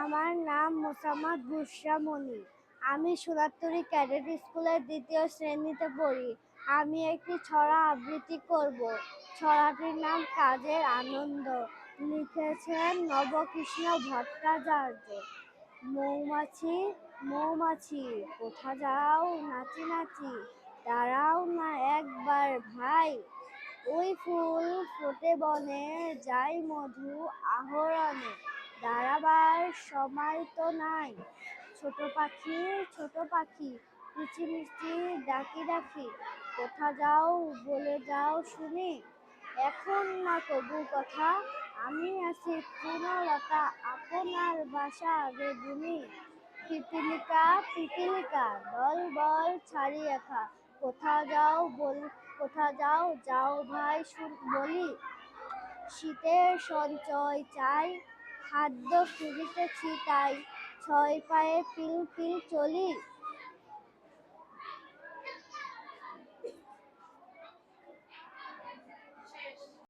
আমার নাম মোসাম্মদ বুশরা মনি। আমি সোনারতরী ক্যাডেট স্কুলের ২য় শ্রেণীতে পড়ি। আমি একটি ছড়া আবৃত্তি করব। ছড়াটির নাম কাজের আনন্দ। লিখেছেন নবকৃষ্ণ ভট্টাচার্য। মৌমাছি, মৌমাছি, কোথা যাও নাচি নাচি, দাঁড়াও না একবার ভাই। ওই ফুল ফোটে বনে, যাই মধু আহরণে, দাঁড়াবার সময় তো নাই। ছোট পাখি, কিচিমিচি ডাকি ডাকি, কোথা যাও বলে যাও শুনি। এখন না কবু কথা, আমি আছি তৃণলতা, আপনার বাসা বেগুনি। পিপীলিকা, পিপীলিকা, দল বল ছাড়িয়ে খা, কোথা যাও যাও ভাই বলি। শীতের সঞ্চয় চাই, খাদ্য খুঁজিতেছি তাই, ছয় পায়ে পিল পিল চলি।